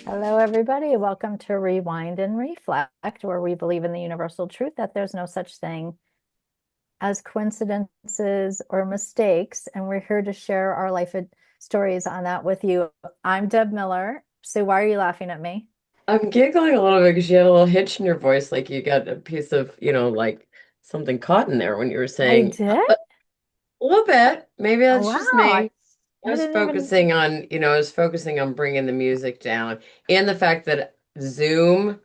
Hello, everybody. Welcome to Rewind and Reflect, where we believe in the universal truth that there's no such thing as coincidences or mistakes. And we're here to share our life stories on that with you. I'm Deb Miller. Sue, why are you laughing at me? I'm giggling a little bit because you had a little hitch in your voice, like you got a piece of, like something caught in there when you were I saying did? a little bit. Maybe Oh, that's just wow. me. I didn't even. I was focusing on bringing the music down and the fact that Zoom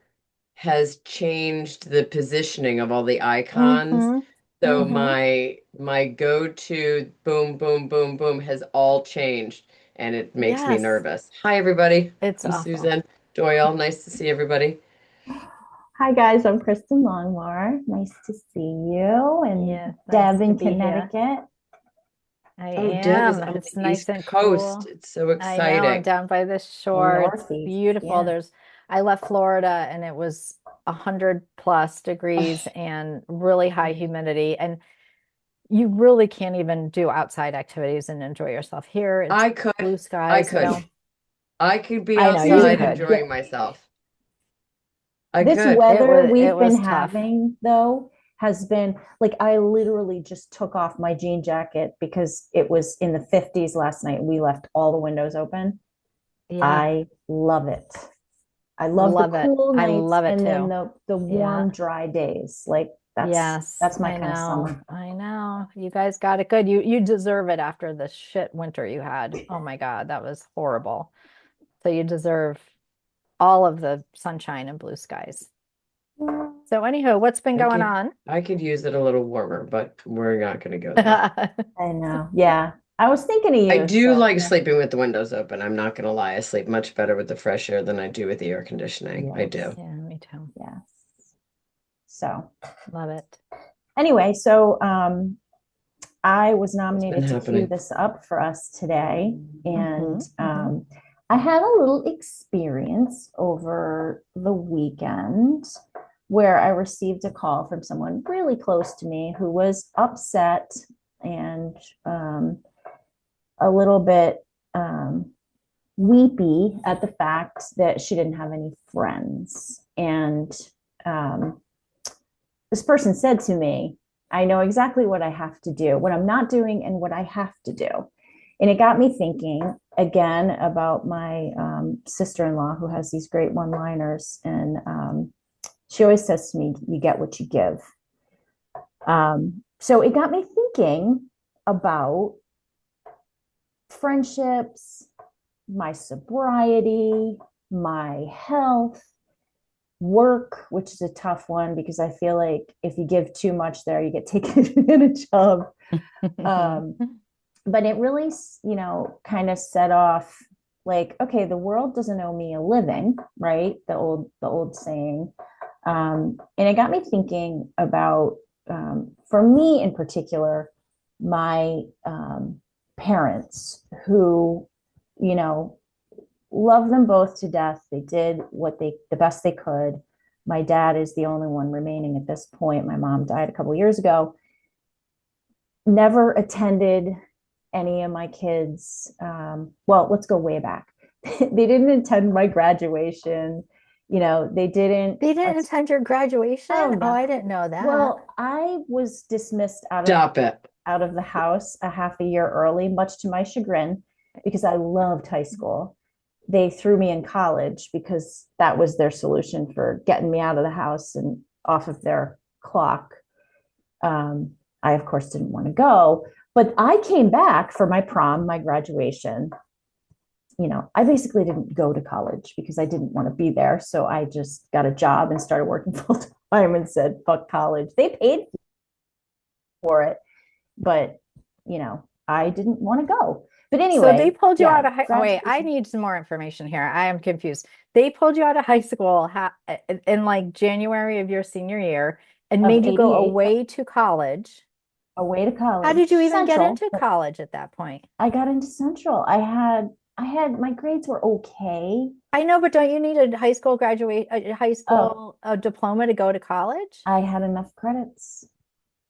has changed the positioning of all the icons. Mm-hmm. So Mm-hmm. my go-to boom, boom, boom, boom has all changed, and it makes me Yes, nervous. Hi, everybody. it's I'm awful. Susan Doyle. Nice to see everybody. Hi guys, I'm Kristen Longmore. Nice to see you and Yeah, nice Deb to in be here. Connecticut. I Oh, Deb is am. on It's the nice East and Coast. cool. It's so I know. I'm exciting. down by the In shore. It's Northeast. beautiful. Yeah. I left Florida and it was 100+ degrees and really high humidity. And you really can't even do outside activities and enjoy yourself. Here, it's I could, blue I skies, could, I could be I know you This outside could. enjoying myself. I this could. weather It we've been was tough. having though has been like I literally just took off my jean jacket because it was in the 50s last night. We left all the windows open. Yeah, I love it. I love the love it. cool I nights love it and then too. the Yeah. warm, dry days. Like Yes, that's my I kind of know. summer. I know. You guys got it good. You deserve it after the shit winter you had. Oh my God, that was horrible. So you deserve all of the sunshine and blue skies. So anywho, what's been I going could, on? I could use it a little warmer, but we're not going to go there. I I know. Yeah. I was thinking of I you, do so like sleeping with the windows open. I'm not going to lie. I sleep much better with the fresh air than I do with the air conditioning. I yes. do. Yeah, me too. Yes. So Love it. anyway, I was What's been nominated to cue happening? this up for us today, and Hmm. I had a little experience over the weekend where I received a call from someone really close to me who was upset and a little bit weepy at the fact that she didn't have any friends. And um, this person said to me, I know exactly what I have to do, what I'm not doing, and what I have to do. And it got me thinking again about my sister in law who has these great one liners. And she always says to me, you get what you give. So it got me thinking about friendships, my sobriety, my health, work, which is a tough one because I feel like if you give too much there, you get taken advantage of. Um, but it really, kind of set off like, okay, the world doesn't owe me a living, right? The old saying. And it got me thinking about, for me in particular, my parents who, you know, love them both to death. They did the best they could. My dad is the only one remaining at this point. My mom died a couple years ago. Never attended any of my kids. Well, let's go way back. They didn't attend my graduation. They didn't. They didn't attend your Oh graduation? Oh, no. I didn't know that. Well, I was dismissed Stop it. out of the house a half a year early, much to my chagrin, because I loved high school. They threw me in college because that was their solution for getting me out of the house and off of their clock. Um, I, of course, didn't want to go, but I came back for my prom, my graduation. I basically didn't go to college because I didn't want to be there. So I just got a job and started working full time and said, fuck college. They paid for it, but, I didn't want to go. But So they anyway, pulled you yeah, out of high. Oh, wait, I graduation need some more information here. I am confused. They pulled you out of high school in like January of your senior year and of made you go 88, away to college. away to How college, did you even get Central, into but college at that point? I got into Central. I had my grades were okay. I know, but don't you need a high Oh, school diploma to go to college? I had enough credits.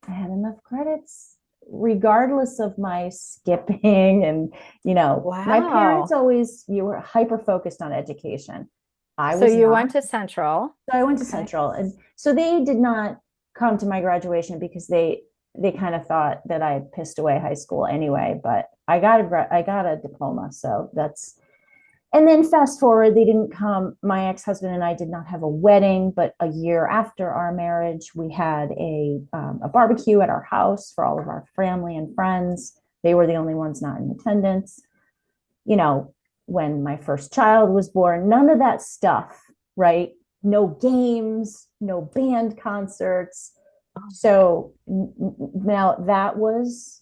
I had enough credits. regardless of my skipping and, my parents Wow. always, you were hyper focused on education. I So was you not. went to Central. So I went to Okay. Central, and so they did not come to my graduation because they kind of thought that I had pissed away high school anyway. But I got a diploma, so that's. And then fast forward, they didn't come. My ex-husband and I did not have a wedding, but a year after our marriage, we had a barbecue at our house for all of our family and friends. They were the only ones not in attendance. You know, when my first child was born, none of that stuff, right? No games, no band concerts. So now that was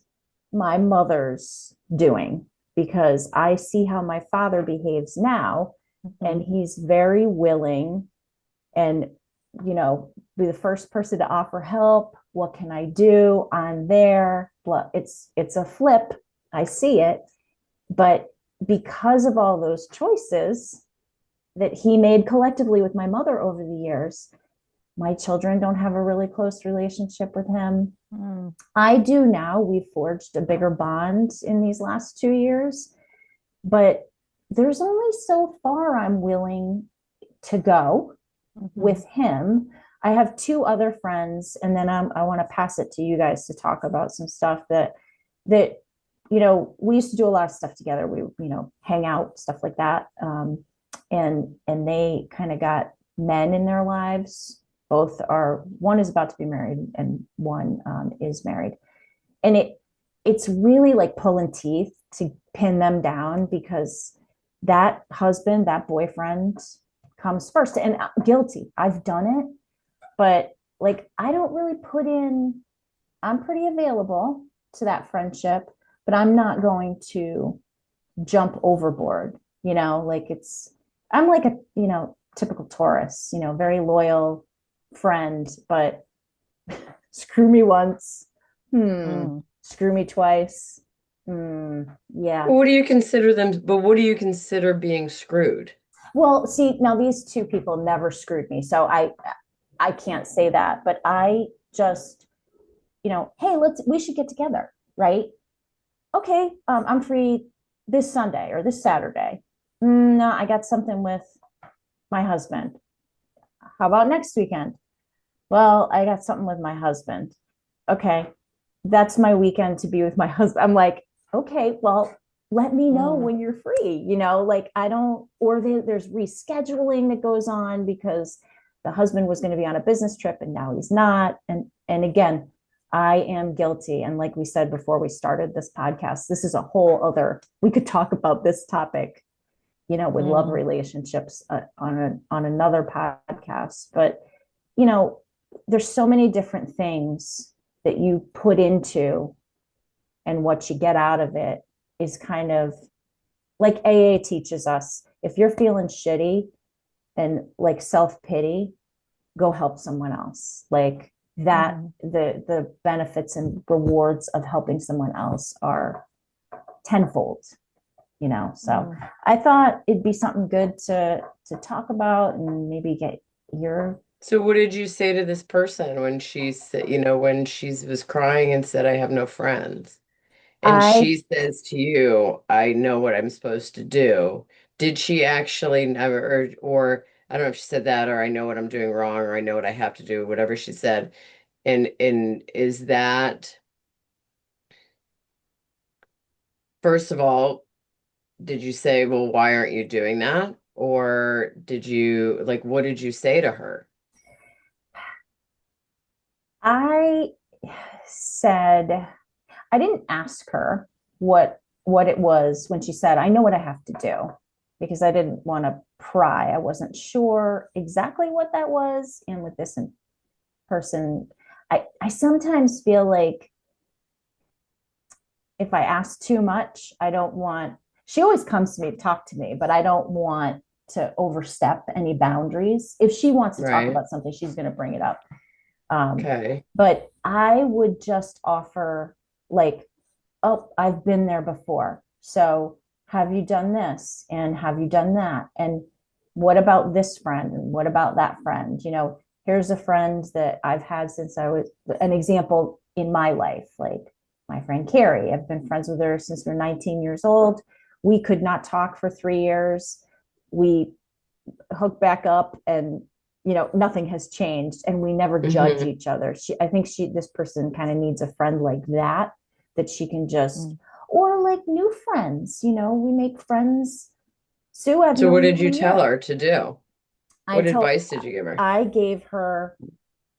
my mother's doing, because I see how my father behaves now, and Mhm. he's very willing and, be the first person to offer help. What can I do? I'm there. It's a flip. I see it. But because of all those choices that he made collectively with my mother over the years, my children don't have a really close relationship with him. Mm. I do now. We've forged a bigger bond in these last 2 years, but there's only so far I'm willing to go with him. I have two other friends, and then I want to pass it to you guys to talk about some stuff that we used to do a lot of stuff together. We hang out, stuff like that, and they kind of got men in their lives. One is about to be married, and one is married, and it's really like pulling teeth to pin them down, because that husband, that boyfriend comes first. And guilty, I've done it, but like I don't really put in. I'm pretty available to that friendship, but I'm not going to jump overboard. Like I'm like a typical Taurus, very loyal friend, but screw me once, Mm. screw me twice, yeah. What do you consider them? But what do you consider being screwed? Well, see, now these two people never screwed me, so I can't say that, but I just, hey, we should get together, right? Okay, I'm free this Sunday or this Saturday. No, I got something with my husband. How about next weekend? Well, I got something with my husband. Okay, that's my weekend to be with my husband. I'm like, okay, well, let me know Mm. when you're free. Like I don't, or there's rescheduling that goes on because the husband was going to be on a business trip and now he's not. And again, I am guilty. And like we said before we started this podcast, this is a whole other. We could talk about this topic, with love Mm. relationships on another podcast. But you know, there's so many different things that you put into, and what you get out of it is kind of like AA teaches us. If you're feeling shitty and like self-pity, go help someone else. Like that, Mm. the benefits and rewards of helping someone else are tenfold. So Mm. I thought it'd be something good to talk about and maybe get your. So what did you say to this person when she said, when she was crying and said, I have no friends? And I she says to you, I know what I'm supposed to do. Did she actually never, or I don't know if she said that, or I know what I'm doing wrong, or I know what I have to do, whatever she said. And is that, first of all, did you say, well, why aren't you doing that? Or did you, like, what did you say to her? I said, I didn't ask her what it was when she said, I know what I have to do, because I didn't want to pry. I wasn't sure exactly what that was. And with this person, I sometimes feel like if I ask too much, I don't want, she always comes to me to talk to me, but I don't want to overstep any boundaries. If she wants to talk Right. about something, she's going to bring it up. Um, Okay. but I would just offer, like, oh, I've been there before. So have you done this? And have you done that? And what about this friend? And what about that friend? Here's a friend that I've had since I was an example in my life. Like my friend Carrie. I've been friends with her since we're 19 years old. We could not talk for 3 years. We hooked back up, and nothing has changed, and we never judge Hmm. each other. I think this person kind of needs a friend like that she can just, Mm. or like new friends. We make friends. Sue, I've So what known did you you a tell year. her to do? I What told, advice did you give her? I gave her,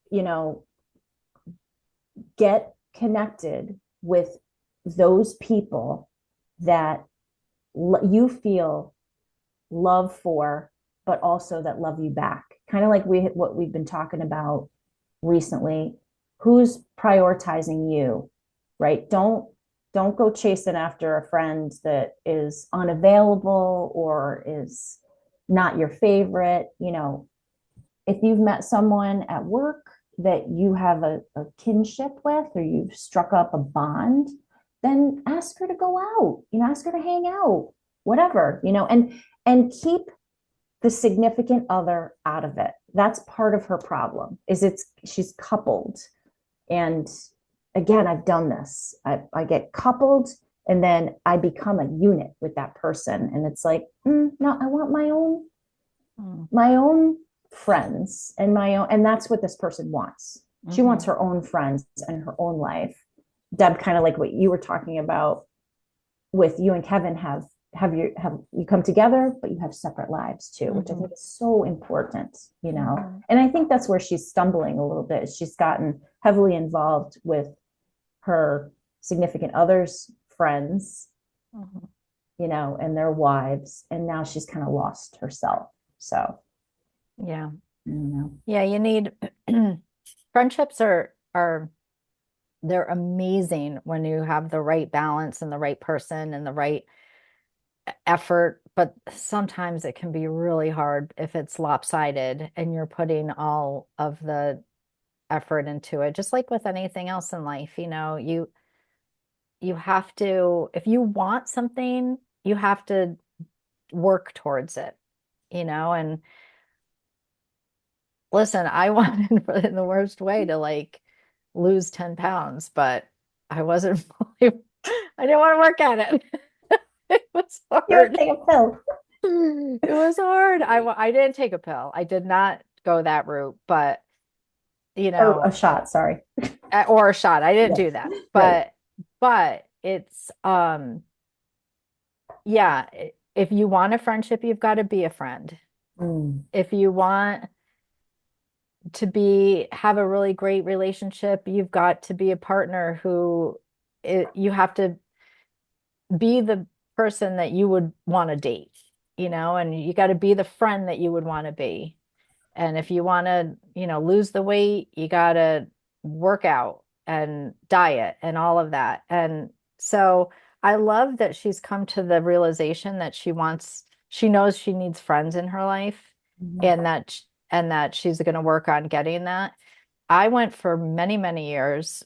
you know, get connected with those people that you feel love for, but also that love you back. Kind of like what we've been talking about recently. Who's prioritizing you, right? Don't go chasing after a friend that is unavailable or is not your favorite. If you've met someone at work that you have a kinship with, or you've struck up a bond, then ask her to go out, ask her to hang out, whatever, and keep the significant other out of it. That's part of her problem, is she's coupled. And again, I've done this. I get coupled, and then I become a unit with that person. And it's like, no, I want Mm. my own friends and my own, and that's what this person wants. She wants Mhm. her own friends and her own life. Deb, kind of like what you were talking about with you and Kevin, have you come together, but you have separate lives too, which I Mhm. think is so important. Mhm. And I think that's where she's stumbling a little bit. She's gotten heavily involved with her significant others, friends, Mhm. and their wives, and now she's kind of lost herself. So Yeah. I don't know. Yeah, you need friendships are they're amazing when you have the right balance and the right person and the right effort, but sometimes it can be really hard if it's lopsided and you're putting all of the effort into it. Just like with anything else in life, you have to, if you want something, you have to work towards it, and listen, I wanted in the worst way to like lose 10 pounds, but I wasn't really, I didn't want to work at it. It was You have to hard. take a pill. It was hard. I didn't take a pill. I did not go that route, but you Or a know, shot, sorry. or a shot. I didn't Yeah. do that. Right. But it's yeah, if you want a friendship, you've got to be a friend. Mm. If you want to have a really great relationship, you've got to be a partner you have to be the person that you would want to date, and you got to be the friend that you would want to be. And if you want to, lose the weight, you got to work out and diet and all of that. And so I love that she's come to the realization that she knows she needs friends in her life, Mhm. and that she's going to work on getting that. I went for many, many years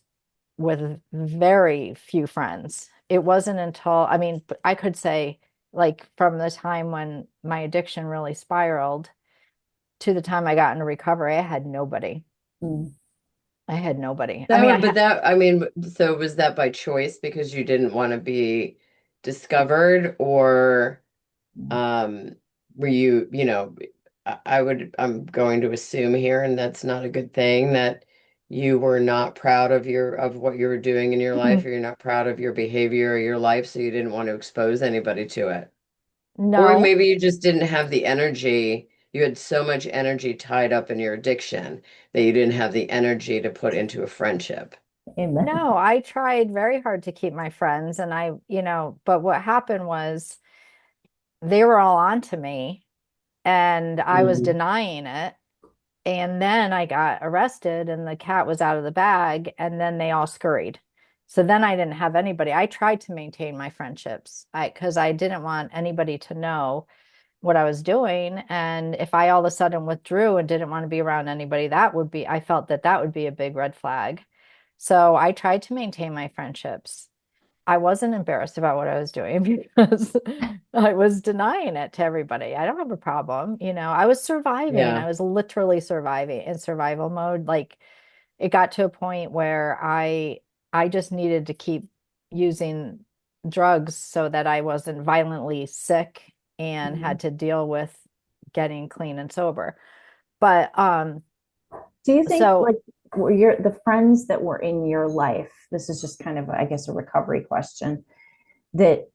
with very few friends. It wasn't until, I mean, I could say like from the time when my addiction really spiraled to the time I got into recovery, I had nobody. Mm. I had nobody. I mean, So, but that, I mean, so was that by choice because you didn't want to be discovered, or um, were you, I'm going to assume here, and that's not a good thing, that you were not proud of what you were doing in your life, or you're not proud of your behavior or your life, so you didn't want to expose anybody to it. Or no, maybe you just didn't have the energy. You had so much energy tied up in your addiction that you didn't have the energy to put into a friendship. Amen. no, I tried very hard to keep my friends and but what happened was they were all onto me and I was Mhm. denying it. And then I got arrested and the cat was out of the bag and then they all scurried. So then I didn't have anybody. I tried to maintain my friendships because I didn't want anybody to know what I was doing. And if I all of a sudden withdrew and didn't want to be around anybody, I felt that that would be a big red flag. So I tried to maintain my friendships. I wasn't embarrassed about what I was doing because I was denying it to everybody. I don't have a problem. I was surviving. Yeah. I was literally surviving in survival mode. Like it got to a point where I just needed to keep using drugs so that I wasn't violently sick and Mhm. had to deal with getting clean and sober. But Do you think so like were your the friends that were in your life, this is just kind of, I guess, a recovery question, that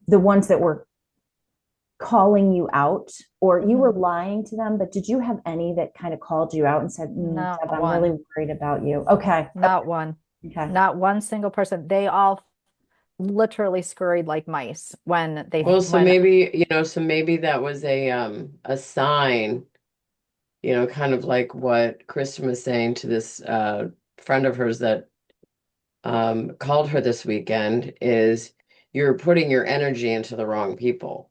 the ones that were calling you out or you were mhm, lying to them, but did you have any that kind of called you out and said, not Deb, I'm really one, worried about you? Okay. not one, Okay. not one single person. They all literally scurried like mice when they Well, so when maybe, so maybe that was a sign, kind of like what Kristen was saying to this friend of hers that called her this weekend is you're putting your energy into the wrong people.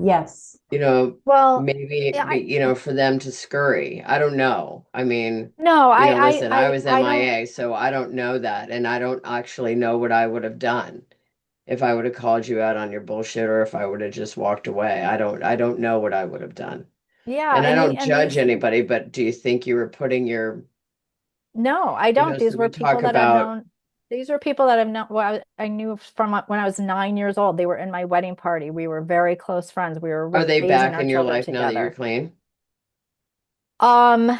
Yes. You know, well, maybe yeah, for them to scurry. I don't know. I mean, no, listen, I was I don't. MIA, so I don't know that, and I don't actually know what I would have done if I would have called you out on your bullshit or if I would have just walked away. I don't know what I would have done. Yeah, And I and don't judge these. anybody, but do you think you were putting your, No, I don't. so These we were talk people that I've about, known. These were people that I've known. Well, I knew from when I was 9 years old. They were in my wedding party. We were very close friends. We were are they raising back our in your children life now that you're together. clean? Um,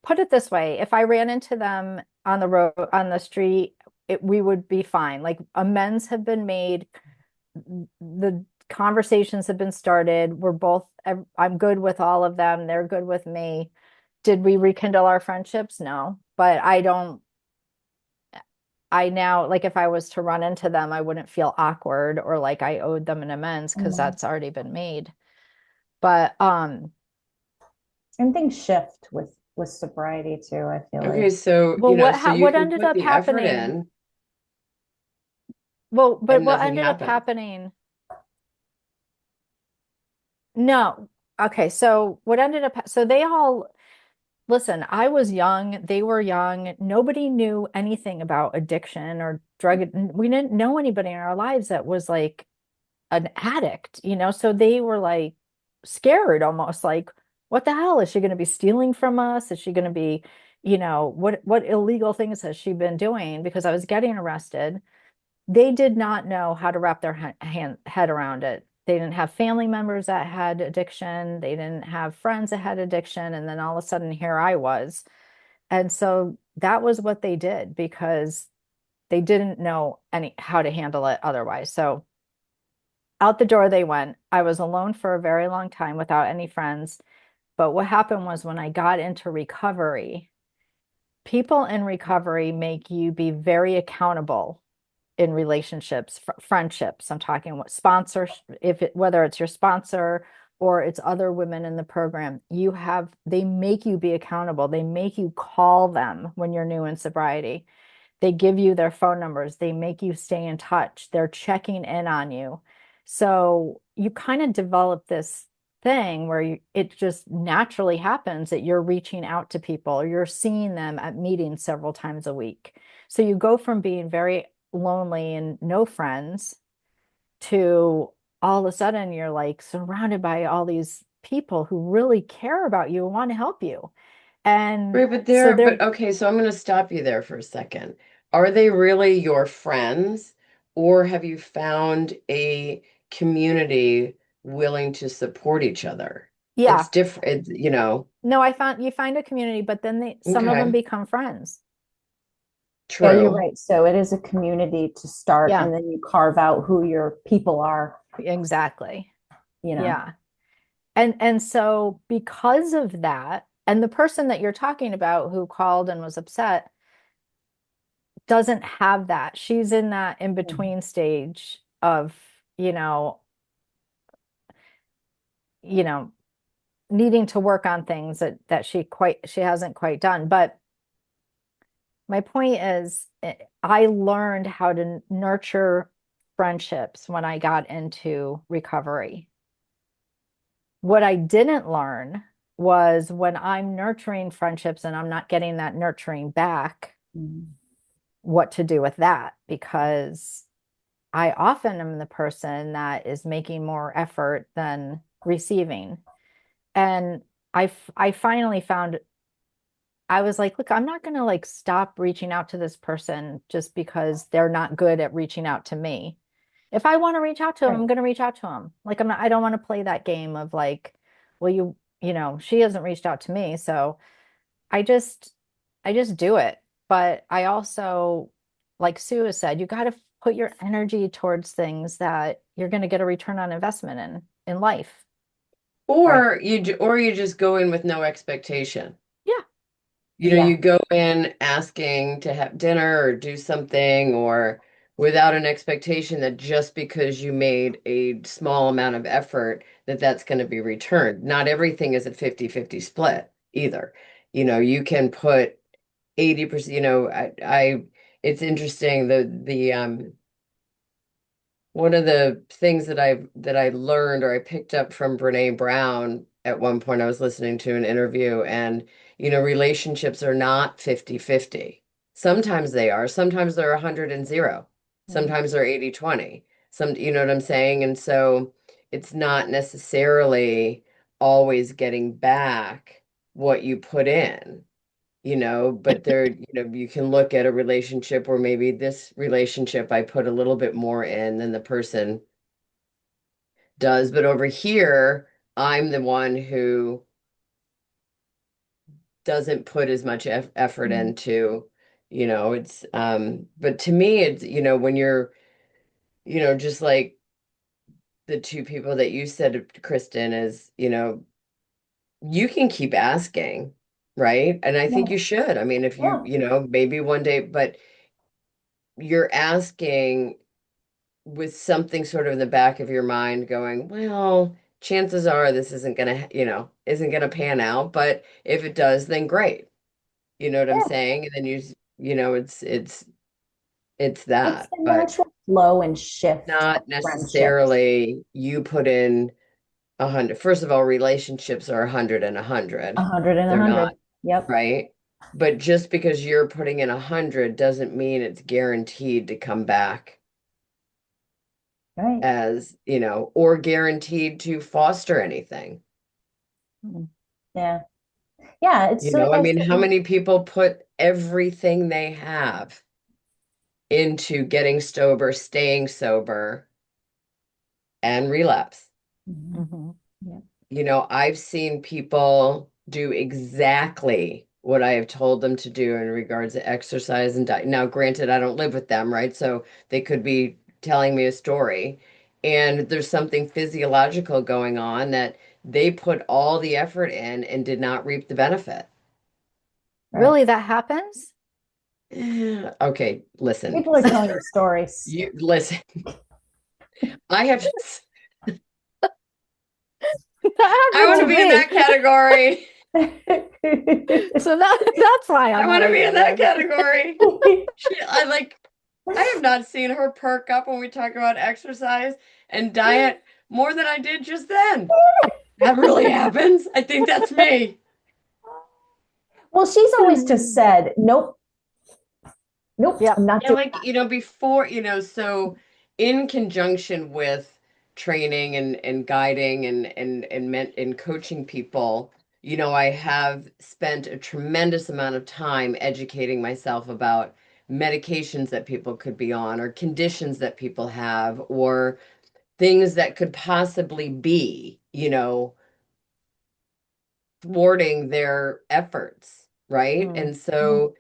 put it this way, if I ran into them on the road, on the street, we would be fine. Like amends have been made, the conversations have been started. I'm good with all of them. They're good with me. Did we rekindle our friendships? No, but I now, like if I was to run into them, I wouldn't feel awkward or like I owed them an amends because Mhm. that's already been made. But And things shift with sobriety too, I feel like. Okay, so, well, so you what can ended put up the effort happening? in Well, but and what nothing ended up happens. happening? No. Okay, so what ended up, so they all, listen, I was young, they were young. Nobody knew anything about addiction or drug. We didn't know anybody in our lives that was like an addict, So they were like scared almost like, what the hell? Is she going to be stealing from us? Is she going to be, what illegal things has she been doing? Because I was getting arrested. They did not know how to wrap their head around it. They didn't have family members that had addiction. They didn't have friends that had addiction. And then all of a sudden, here I was. And so that was what they did because they didn't know any how to handle it otherwise. So out the door they went. I was alone for a very long time without any friends. But what happened was when I got into recovery, people in recovery make you be very accountable in relationships, friendships. I'm talking what sponsors, whether it's your sponsor or it's other women in the program, they make you be accountable. They make you call them when you're new in sobriety. They give you their phone numbers. They make you stay in touch. They're checking in on you. So you kind of develop this thing where it just naturally happens that you're reaching out to people or you're seeing them at meetings several times a week. So you go from being very lonely and no friends to all of a sudden you're like surrounded by all these people who really care about you and want to help you. And Right, but so but they're, okay, so I'm going to stop you there for a second. Are they really your friends, or have you found a community willing to support each other? It's yeah. different, No, you find a community, but then some of them okay, become friends. Yeah, you're true. right. So it is a community to start, Yeah, and then you carve out who your people are, exactly. you know. Yeah. And so because of that, and the person that you're talking about who called and was upset doesn't have that. She's in that in Mhm. between stage of, you know, you know, needing to work on things that she hasn't quite done. But my point is, I learned how to nurture friendships when I got into recovery. What I didn't learn was when I'm nurturing friendships and I'm not getting that nurturing back, Mhm. what to do with that, because I often am the person that is making more effort than receiving. And I finally found I was like, look, I'm not going to like stop reaching out to this person just because they're not good at reaching out to me. If I want to reach out to him, Right. I'm going to reach out to him. Like I don't want to play that game of like, well, she hasn't reached out to me, so I just I just do it. But I also, like Sue has said, you got to put your energy towards things that you're going to get a return on investment in life. Right. Or you just go in with no expectation. Yeah. Yeah. You go in asking to have dinner or do something, or without an expectation that just because you made a small amount of effort that that's going to be returned. Not everything is a 50-50 split either. You can put 80%, it's interesting, the one of the things that I learned or I picked up from Brene Brown at one point. I was listening to an interview, and relationships are not 50-50. Sometimes they are, sometimes they're 100 and 0. Mm. Sometimes they're 80-20. You know what I'm saying? And so it's not necessarily always getting back what you put in. But you can look at a relationship where maybe this relationship I put a little bit more in than the person does. But over here, I'm the one who doesn't put as much effort Mhm. into, but to me, it's, when you're, just like the two people that you said, Kristen, is, you can keep asking, right? And I think Yeah. you should. I mean, if Yeah. maybe one day, but you're asking with something sort of in the back of your mind going, well, chances are this isn't gonna pan out, but if it does, then great. You know what I'm Yeah. saying? And then it's It's that, the but natural flow and shift of not friendships. necessarily you put in 100. First of all, relationships are 100 and 100. 100 and They're not, 100. Yep. right? But just because you're putting in 100 doesn't mean it's guaranteed to come back Right. as, or guaranteed to foster anything. Mm. Yeah. Yeah. It's so, I mean, how many people put everything they have into getting sober, staying sober, and relapse? Mhm. Mhm. Yeah. I've seen people do exactly what I have told them to do in regards to exercise and diet. Now, granted, I don't live with them, right? So they could be telling me a story, and there's something physiological going on that they put all the effort in and did not reap the benefit. Right. Really, that happens? Okay, listen. People are telling you stories. You listen. I have That I happened want to to be in me. that category. So that's why I I'm want to be in that negative. category. I have not seen her perk up when we talk about exercise and diet more than I did just then. That really happens. I think that's me. Well, she's always just said, nope, nope, Yeah. I'm not Yeah, doing like, before, so in conjunction with training and guiding and coaching people, I have spent a tremendous amount of time educating myself about medications that people could be on, or conditions that people have, or things that could possibly be, thwarting their efforts, right? Mm. And Mm, so,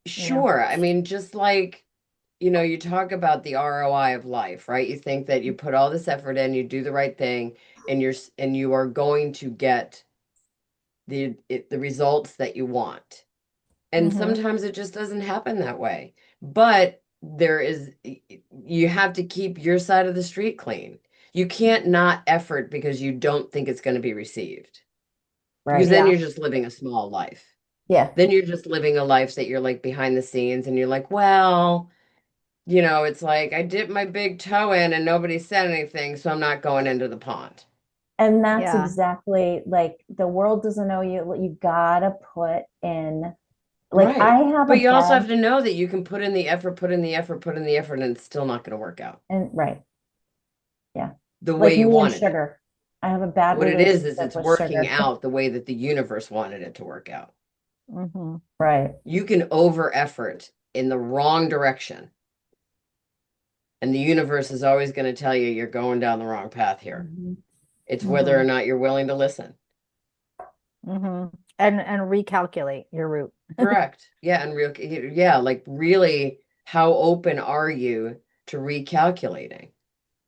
Yeah. sure, I mean, just like, you talk about the ROI of life, right? You think that you put all this effort in, you do the right thing, and you are going to get the results that you want. And Hmm. sometimes it just doesn't happen that way. But you have to keep your side of the street clean. You can't not effort because you don't think it's going to be received. Because right. then Yeah. you're just living a small life. Yeah. Then you're just living a life that you're like behind the scenes, and you're like, well, it's like I dipped my big toe in and nobody said anything, so I'm not going into the pond. And that's Yeah. exactly like the world doesn't know you. You gotta put in, like, I Right. have a But you also bad, have to know that you can put in the effort, put in the effort, put in the effort, and it's still not going to work out and right. Yeah. the way Like you me and wanted it. sugar. I have a bad What it is relationship it's with working sugar. out the way that the universe wanted it to work out. Mhm. Right. You can over effort in the wrong direction. And the universe is always going to tell you you're going down the wrong path here. Mhm. It's whether or Mhm. not you're willing to listen. Mhm. And recalculate your route. Correct. Yeah, and like really, how open are you to recalculating?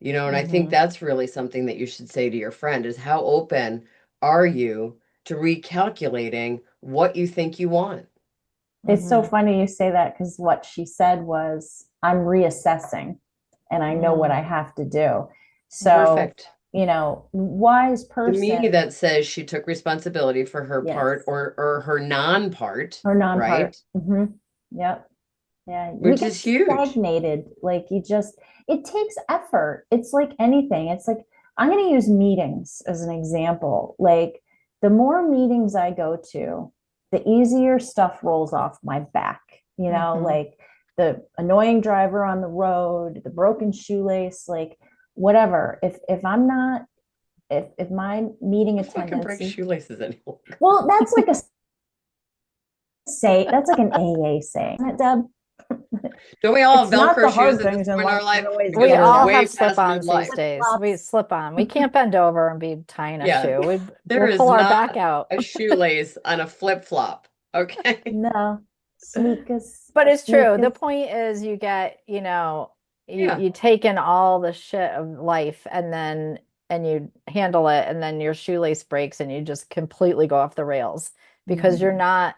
And I think Mhm. that's really something that you should say to your friend is how open are you to recalculating what you think you want? It's so Mhm. funny you say that because what she said was, I'm reassessing and I know what Mm. I have to do. So, Perfect. wise To me, person, that says she took responsibility for her part yes, or her non-part, or non-part. right? Yep. Yeah. You Which get is huge. stagnated. Like it takes effort. It's like anything. It's like, I'm going to use meetings as an example. Like, the more meetings I go to, the easier stuff rolls off my back, Mhm. like the annoying driver on the road, the broken shoelace, like whatever. If I'm not, if my meeting Who fucking attendance breaks is, shoelaces anymore? well, that's like an AA saying, isn't it, Deb? Don't we all It's have not Velcro the shoes hard at this things in point in life our that life? always Because We get we're us. all way have past slip-ons these midlife. days. We Flip-flops. slip on. We can't bend over and be tying a Yeah, shoe. there We'll is pull our back not out. a shoelace on a flip-flop. Okay. No, sneakers, But it's true. The sneakers. point is you get, Yeah. you take in all the shit of life and you handle it and then your shoelace breaks and you just completely go off the rails because you're Mhm. not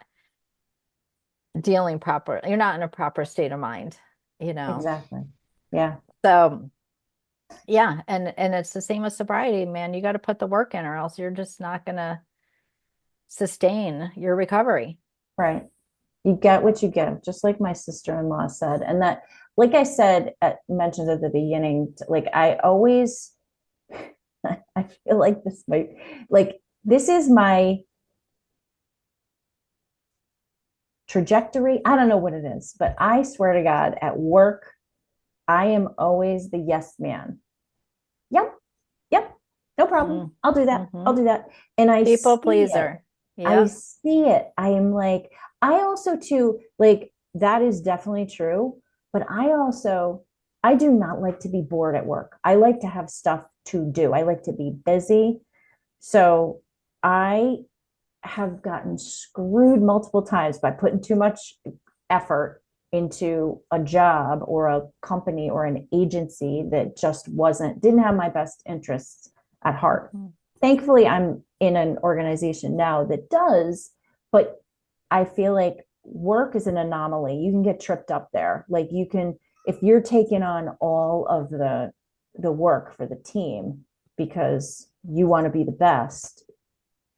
dealing proper. You're not in a proper state of mind, you know. Exactly. Yeah. So yeah, and it's the same with sobriety, man. You got to put the work in or else you're just not gonna sustain your recovery. Right. You get what you give, just like my sister-in-law said. And that, like I said, mentioned at the beginning, like I always, I feel like this is my trajectory. I don't know what it is, but I swear to God, at work, I am always the yes man. Yep. Yep. No problem. Mm. I'll do that. Hmm. I'll do that. And I People see it. pleaser. I Yep. see it. I am like, I also too, like, that is definitely true. But I do not like to be bored at work. I like to have stuff to do. I like to be busy. So I have gotten screwed multiple times by putting too much effort into a job or a company or an agency that just didn't have my best interests at heart. Mhm. Thankfully, I'm in an organization now that does, but I feel like work is an anomaly. You can get tripped up there. Like, if you're taking on all of the work for the team because you want to be the best,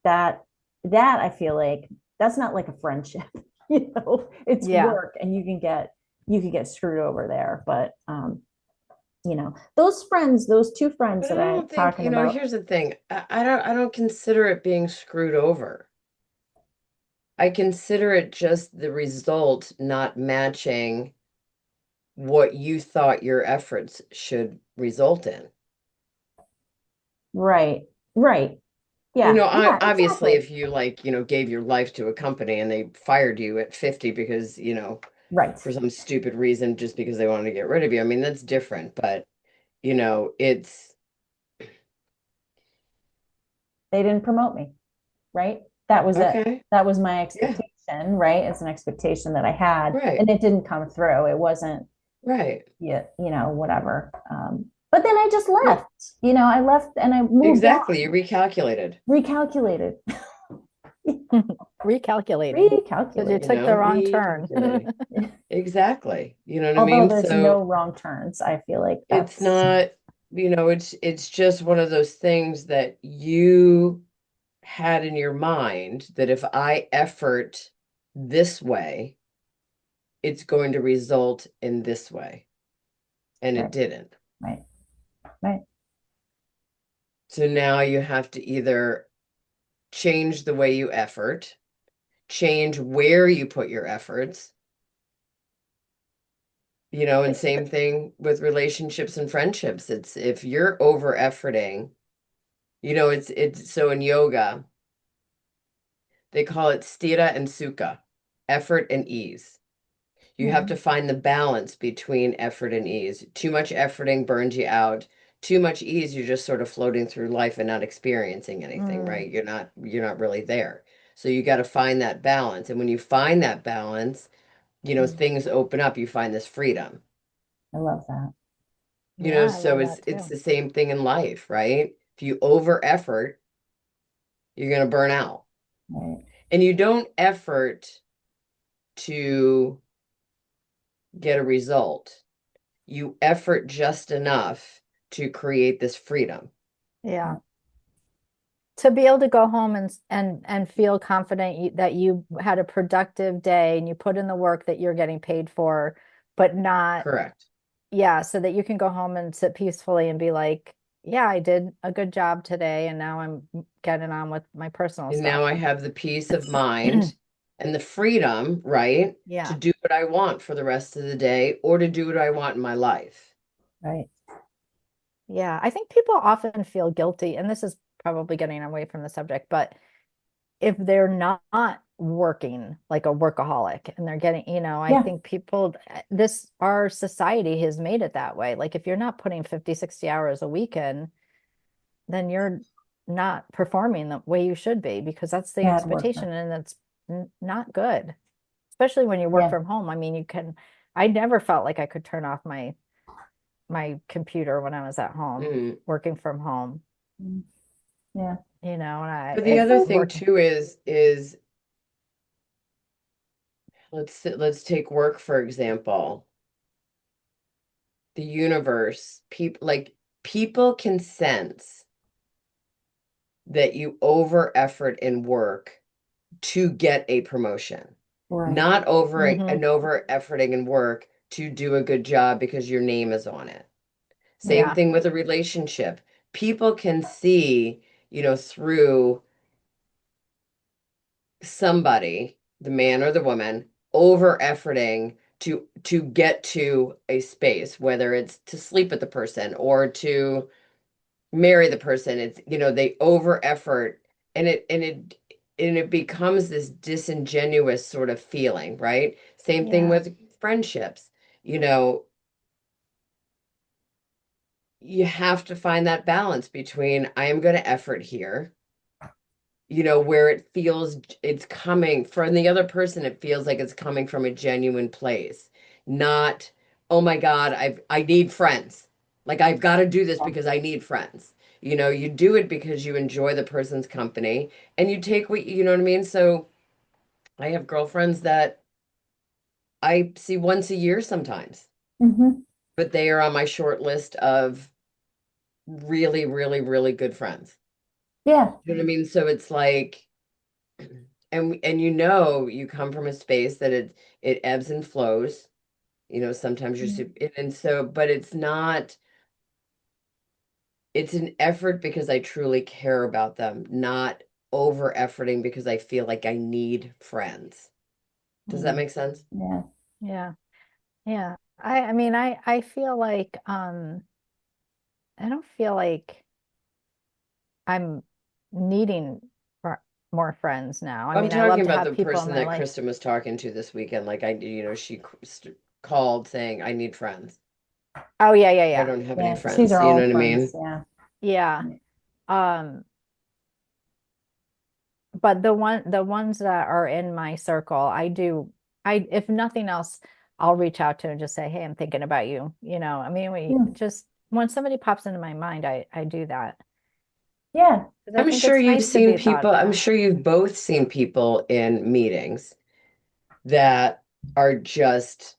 that I feel like that's not like a friendship. It's Yeah. work, and you can get screwed over there. But those two friends But I that I'm don't think, talking about. here's the thing. I don't consider it being screwed over. I consider it just the result not matching what you thought your efforts should result in. Right, right, I yeah, obviously exactly. if you like, gave your life to a company and they fired you at 50 because, Right. for some stupid reason just because they wanted to get rid of you. I mean, that's different, but it's They didn't promote me. Right, that was it. okay. That was my Yeah, expectation. Right, it's an expectation that I had, right. and it didn't come through. It wasn't, Right. yeah, whatever. But then I just Yeah, left. I left and I moved exactly. on, You recalculated, recalculated, Recalculating because you recalculated. took the wrong turn. recalculating. Exactly. You know what I Although mean? there's So no wrong turns, I feel like it's that's not, it's just one of those things that you had in your mind that if I effort this way, it's going to result in this way. And it right, didn't. right, right. So now you have to either change the way you effort, change where you put your efforts, and same thing with relationships and friendships. It's if you're over efforting, it's so in yoga, They call it stira and sukha, effort and ease. You have to find the balance between effort and ease. Too much efforting burns you out. Too much ease, you're just sort of floating through life and not experiencing anything, right? You're not really there. So you got to find that balance. And when you find that balance, things open up. You find this freedom. I love that. Yeah, I So love it's that it's too. the same thing in life, right? If you over effort, you're going to burn out. Right. And you don't effort to get a result. You effort just enough to create this freedom. Yeah. To be able to go home and feel confident that you had a productive day and you put in the work that you're getting paid for, but not, Correct. yeah, so that you can go home and sit peacefully and be like, yeah, I did a good job today, and now I'm getting on with my personal And now stuff. I have the peace of mind and the freedom, right, to Yeah. do what I want for the rest of the day or to do what I want in my life. Right. Yeah. I think people often feel guilty, and this is probably getting away from the subject, but if they're not working like a workaholic and they're getting, I Yeah. think our society has made it that way. Like if you're not putting 50, 60 hours a week in, then you're not performing the way you should be, because that's the Bad expectation, worker. and that's not good, especially when you work Yeah. from home. I mean, I never felt like I could turn off my computer when I was at home Mm. working from home, Mm. Yeah. and But the I other think thing working. too is let's take work for example. The universe, people can sense that you over effort in work to get a promotion, right. not over Mhm. and over efforting in work to do a good job because your name is on it. Same Yeah. thing with a relationship. People can see, through somebody, the man or the woman, over efforting to get to a space, whether it's to sleep with the person or to marry the person. It's, they over effort and it becomes this disingenuous sort of feeling, right? Same thing Yeah. with friendships. You know, you have to find that balance between I am going to effort here, where it feels it's coming from the other person, it feels like it's coming from a genuine place, not, oh my God, I need friends. Like I've got to do this Yeah. because I need friends. You do it because you enjoy the person's company and you take what you know what I mean? So I have girlfriends that I see once a year sometimes, Mm-hmm. but they are on my short list of really, really, really good friends. Yeah. You know what I mean? So it's like, and you come from a space that it ebbs and flows. Sometimes you're Mm. super, and so, but it's an effort because I truly care about them, not over efforting because I feel like I need friends. Does that Mm. make sense? Yeah. Yeah. Yeah. I mean, I feel like I don't feel like I'm needing fr more friends now. I I'm mean, I love talking to about have the people in person my that life. Kristen was talking to this weekend. Like she called saying, I need friends. Oh yeah, yeah, I yeah. don't have any Yeah. 'Cause these friends. are You know all what I friends. mean? Yeah. Yeah. Um, but the ones that are in my circle, if nothing else, I'll reach out to and just say, "Hey, I'm thinking about you." I mean, we Yeah. just when somebody pops into my mind, I do that Yeah. because I think Sure it's you've nice to seen be thought people, I'm about. sure you've both seen people in meetings that are just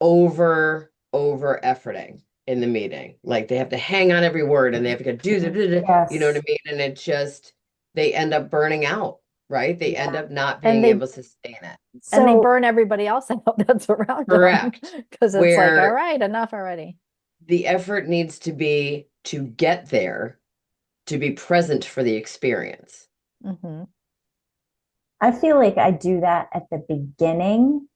over efforting in the meeting. Like they have to hang on every word and they have to go you know what I Yes. mean? And it just they end up burning out, right? They end Yeah. up not And being they able to sustain it. and they So, burn everybody else out that's around them Correct. because it's like, all Where right, enough already. the effort needs to be to get there, to be present for the experience. Hmm. I feel like I do that at the beginning.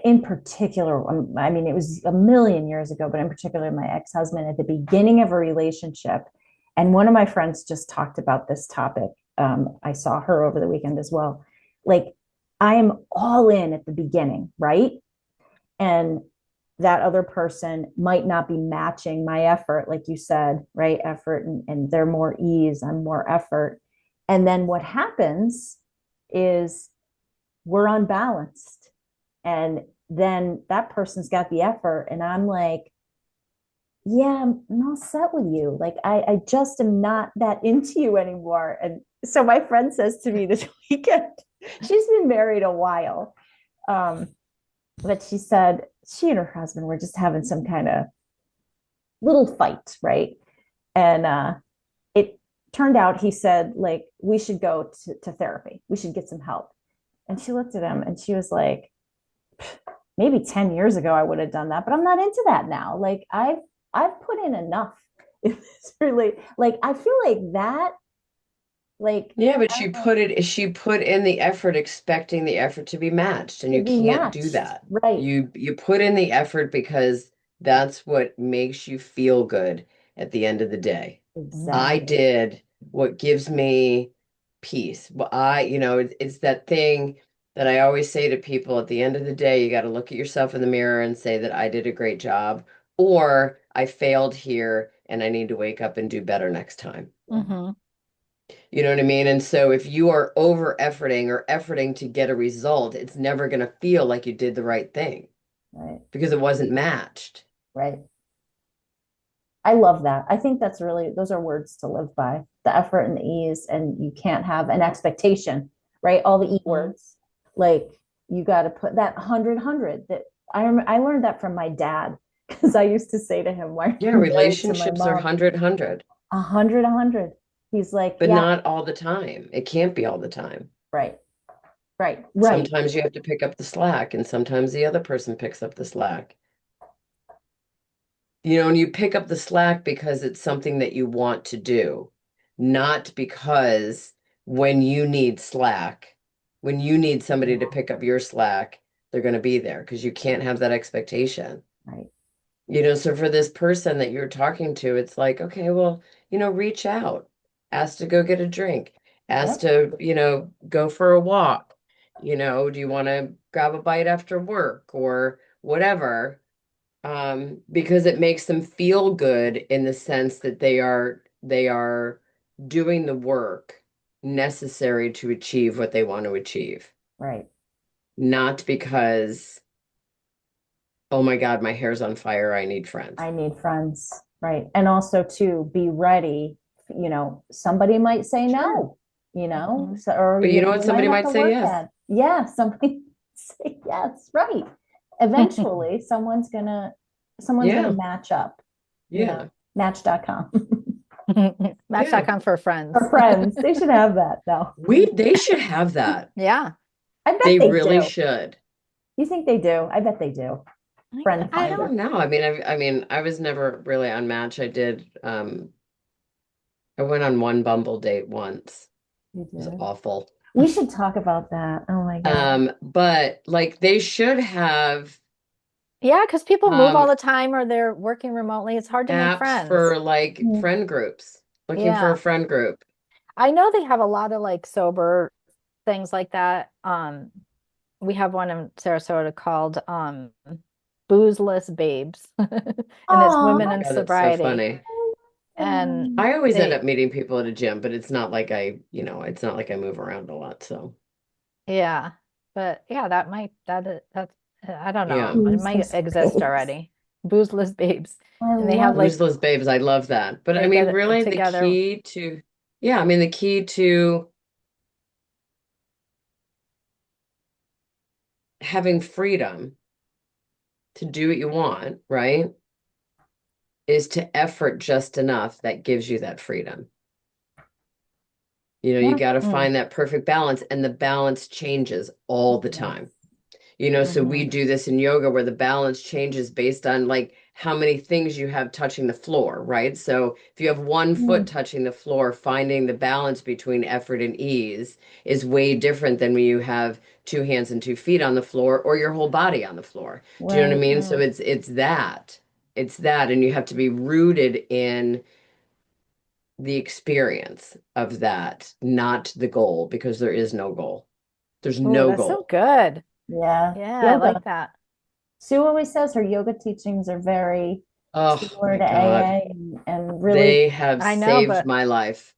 In particular, I mean, it was a million years ago, but in particular, my ex-husband at the beginning of a relationship. And one of my friends just talked about this topic. I saw her over the weekend as well. Like, I am all in at the beginning, right? And that other person might not be matching my effort, like you said, right? Effort, and they're more ease, I'm more effort. And then what happens is we're unbalanced. And then that person's got the effort, and I'm like, yeah, I'm all set with you. Like, I just am not that into you anymore. And so my friend says to me this weekend, she's been married a while. Um, but she said she and her husband were just having some kind of little fight, right? And it turned out he said, like, we should go to therapy. We should get some help. And she looked at him and she was like, maybe 10 years ago I would have done that, but I'm not into that now. Like, I've put in enough. It's really like, I feel like that, like, Yeah, but she put in the effort expecting the effort to be matched, and to you be can't do matched, that. right? You put in the effort because that's what makes you feel good at the end of the day. I Exactly. did what gives me peace. Well, it's that thing that I always say to people at the end of the day, you got to look at yourself in the mirror and say that I did a great job, or I failed here and I need to wake up and do better next time. Mm-hmm. You know what I mean? And so if you are over efforting or efforting to get a result, it's never going to feel like you did the right thing Right. because it wasn't matched. Right. I love that. I think that's really, those are words to live by, the effort and the ease. And you can't have an expectation, right? All the E Mm-hmm. words, like, you got to put that 100 that I learned that from my dad, because I used to say to him, why are Yeah, you married to my relationships are mom? 100. A hundred. He's like, But yeah, not all the time. It can't be all the time. right, right. Sometimes you have to pick up the slack, and sometimes the other person picks up the slack. And you pick up the slack because it's something that you want to do, not because when you need slack, when you need somebody to pick up your slack, they're going to be there because you can't have that expectation. Right. So for this person that you're talking to, it's like, okay, well, reach out, ask to go get a drink, ask Yep. to, go for a walk. Do you want to grab a bite after work or whatever? Because it makes them feel good in the sense that they are doing the work necessary to achieve what they want to achieve, Right. not because, oh my God, my hair's on fire, I need friends. I need friends. Right. And also to be ready, somebody might say Sure. no, Mm-hmm. so, or, But you know what? you might Somebody have might to say work yes. at, yeah, somebody say yes, right. Eventually someone's gonna Yeah. match up, Yeah. match.com. Yeah. Match.com for friends. For friends. They should have that though. They should have that. Yeah. I bet They they really do. should. You think they do? I bet they do. Friend I I don't, finder. don't know. I was never really on Match. I went on one Bumble date once. You It was do. awful. We should talk about that. Oh my God. But like they should have yeah, because people move all um the time or they're working remotely. It's hard to make apps friends. for like Mm. friend groups, looking for a Yeah. friend group. I know they have a lot of like sober things like that. We have one in Sarasota called Boozeless Babes. And it's Oh, Oh women my in God, that's so sobriety. funny. And I always end they up meeting people at a gym, but it's not like it's not like I move around a lot. So yeah. But yeah, that's I don't yeah. know. It might useless exist babes. already. Boozeless Babes. I And they have love like Boozeless babes, I love that. But I they mean, get it really together. the key to having freedom to do what you want, right? Is to effort just enough that gives you that freedom. You Yeah. got to Mm, find that perfect balance, and the balance changes all the time. So we mhm. do this in yoga where the balance changes based on like how many things you have touching the floor, right? So if you have one foot Mm. touching the floor, finding the balance between effort and ease is way different than when you have two hands and 2 feet on the floor or your whole body on the floor. Do you know what I Right. mean? So Mm. it's that. It's that, and you have to be rooted in the experience of that, not the goal, because there is no goal. There's Oh, no that's so goal. good. Yeah. Yeah, I Yoga. like that. Sue always says her yoga teachings are very Oh similar my to God. AA and really They have I know, saved but my life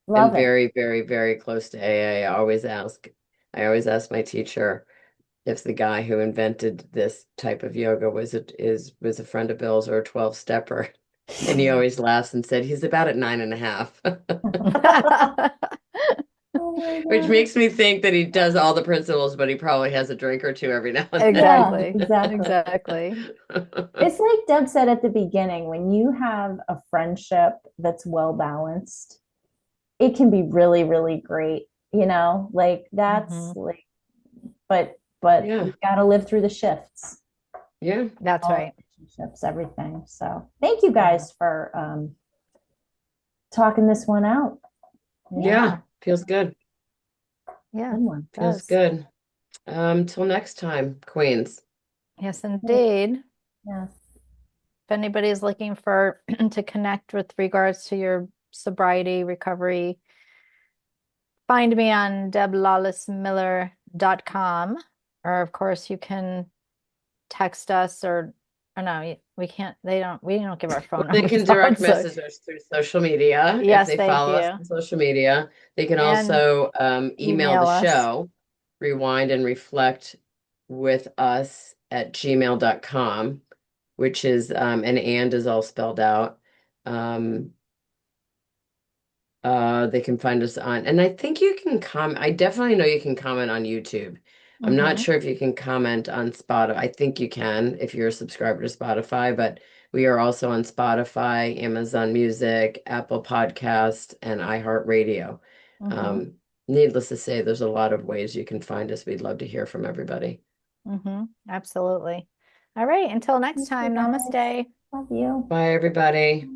and love it. very, very, very close to AA. I always ask my teacher if the guy who invented this type of yoga was a friend of Bill's or a 12 stepper. And he always laughs and said he's about at 9.5. Oh my Which God. makes me think that he does all the principles, but he probably has a drink or two every now and Yeah, then. Exactly. exactly. Exactly. It's like Deb said at the beginning, when you have a friendship that's well balanced, it can be really, really great. Like that's Hmm. like, but Yeah, you got to live through the shifts, yeah, That's all right. relationships, everything. So thank you Yeah. guys for talking this one out. Yeah, yeah. Yeah. Feels good. Yeah. good one. Feels Does. good. Till next time, Queens. Yes, indeed. Yeah. If anybody's looking for to connect with regards to your sobriety recovery, find me on deblawlessmiller.com. Or of course you can text us or no, we can't, we don't give our Well, phone they numbers can out. direct So message us through social media if yes, they thank follow us you. on social media. They can And also email the email us. show, rewind and reflect with us at gmail.com, which is and is all spelled out. Um, they can find us on, and I think you can comment. I definitely know you can comment on YouTube. I'm not Mm-hmm. sure if you can comment on Spotify. I think you can if you're a subscriber to Spotify, but we are also on Spotify, Amazon Music, Apple Podcast, and iHeartRadio. Mm-hmm. Um, Needless to say, there's a lot of ways you can find us. We'd love to hear from everybody. Mm-hmm. Absolutely. All right. Until next Thank you time, guys. namaste. Love you. Bye, everybody.